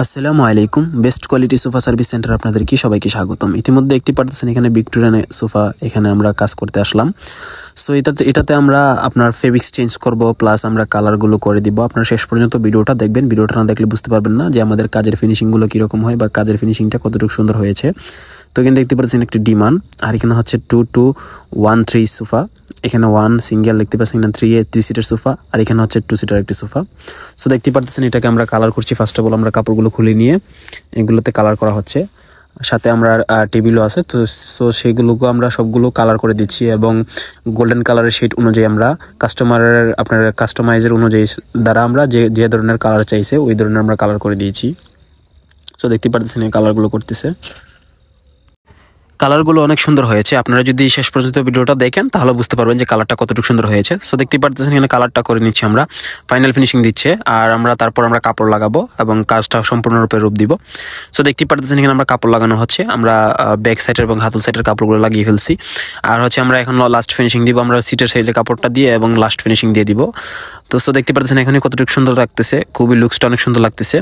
আসসালামু আলাইকুম। Best quality sofa service centre আপনাদেরকে সবাইকে স্বাগতম। ইতিমধ্যে দেখতে পারতেছেন এখানে ভিক্টোরিয়ান সোফা এখানে আমরা কাজ করতে আসলাম। সো এটাতে আমরা আপনার ফেব্রিক্স চেঞ্জ করব, প্লাস আমরা কালারগুলো করে দিব। আপনারা শেষ পর্যন্ত ভিডিওটা দেখবেন, ভিডিওটা না দেখলে বুঝতে পারবেন না যে আমাদের কাজের ফিনিশিংগুলো কীরকম হয় বা কাজের ফিনিশিংটা কতটুকু সুন্দর হয়েছে। তো এখানে দেখতে পাচ্ছেন একটি ডিমান, আর এখানে হচ্ছে 2-2-1-3 সোফা। এখানে 1 সিঙ্গেল দেখতে পাচ্ছেন, এখানে 3 সিটের সোফা, আর এখানে হচ্ছে 2 সিটার একটি সোফা। সো দেখতে পাচ্ছেন এটাকে আমরা কালার করছি। ফার্স্ট অফ অল আমরা কাপড়গুলো খুলে নিয়ে এগুলোতে কালার করা হচ্ছে, সাথে আমরা টেবিলও আছে। তো সেগুলোকে আমরা সবগুলো কালার করে দিচ্ছি এবং গোল্ডেন কালারের শেড অনুযায়ী আমরা আপনার কাস্টমাইজের অনুযায়ী দ্বারা আমরা যে ধরনের কালার চাইছে ওই ধরনের আমরা কালার করে দিয়েছি। সো দেখতে পাচ্ছেন এই কালারগুলো করতেছে। কালারগুলো অনেক সুন্দর হয়েছে। আপনারা যদি শেষ পর্যন্ত ভিডিওটা দেখেন তাহলে বুঝতে পারবেন যে কালারটা কতটুকু সুন্দর হয়েছে। সো দেখতে পাচ্ছেন এখানে কালারটা করে নিচ্ছি আমরা, ফাইনাল ফিনিশিং দিচ্ছে, আর তারপর আমরা কাপড় লাগাবো এবং কাজটা সম্পূর্ণরূপে রূপ দিব। সো দেখতে পাচ্ছেন এখানে আমরা কাপড় লাগানো হচ্ছে, আমরা ব্যাক সাইডের এবং হাতল সাইডের কাপড়গুলো লাগিয়ে ফেলছি। আর হচ্ছে আমরা এখন লাস্ট ফিনিশিং দিব, আমরা সিটের সাইডের কাপড়টা দিয়ে এবং লাস্ট ফিনিশিং দিয়ে দিব। তো দেখতে পাচ্ছেন এখানে কতটুকু সুন্দর লাগতেছে, খুবই লুকসটা অনেক সুন্দর লাগতেছে।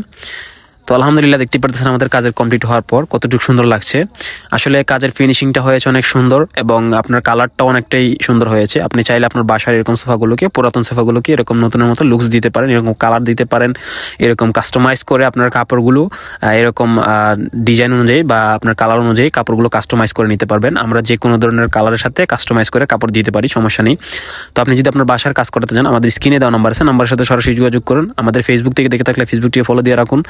তো আলহামদুলিল্লাহ দেখতে পাচ্ছেন আমাদের কাজের কমপ্লিট হওয়ার পর কতটুকু সুন্দর লাগছে। আসলে কাজের ফিনিশিংটা হয়েছে অনেক সুন্দর এবং আপনার কালারটাও অনেকটাই সুন্দর হয়েছে। আপনি চাইলে আপনার বাসার এরকম সোফাগুলোকে, পুরাতন সোফাগুলোকে এরকম নতুনের মতো লুকস দিতে পারেন, এরকম কালার দিতে পারেন, এরকম কাস্টমাইজ করে আপনার কাপড়গুলো এরকম ডিজাইন অনুযায়ী বা আপনার কালার অনুযায়ী কাপড়গুলো কাস্টমাইজ করে নিতে পারবেন। আমরা যে কোনো ধরনের কালারের সাথে কাস্টমাইজ করে কাপড় দিতে পারি, সমস্যা নেই। তো আপনি যদি আপনার বাসার কাজ করতে চান আমাদের স্ক্রিনে দেওয়া নাম্বার আছে, নাম্বারের সাথে সরাসরি যোগাযোগ করুন। আমাদের ফেসবুক থেকে দেখে থাকলে ফেসবুকটিকে ফলো দিয়ে রাখুন,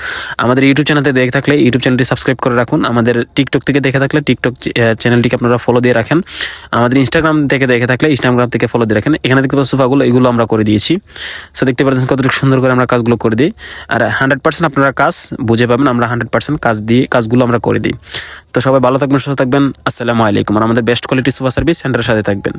আমাদের ইউটিউব চ্যানেলতে দেখে থাকলে ইউটিউব চ্যানেলটি সাবস্ক্রাইব করে রাখুন, আমাদের টিকটক থেকে দেখে থাকলে টিকটক চ্যানেলটিকে আপনারা ফলো দিয়ে রাখেন, আমাদের ইনস্টাগ্রাম থেকে দেখে থাকলে ইনস্টাগ্রাম থেকে ফলো দিয়ে রাখেন। এখানে দেখতে পাচ্ছেন সোফাগুলো, এগুলো আমরা করে দিয়েছি। সো দেখতে পাচ্ছেন কতটুকু সুন্দর করে আমরা কাজগুলো করে দিই, আর 100% আপনারা কাজ বুঝে পাবেন। আমরা 100% কাজগুলো আমরা করে দিই। তো সবাই ভালো থাকবেন, সুস্থ থাকবেন। আসসালামু আলাইকুম। আর আমাদের বেস্ট কোয়ালিটি সোফা সার্ভিস সেন্টারের সাথে থাকবেন।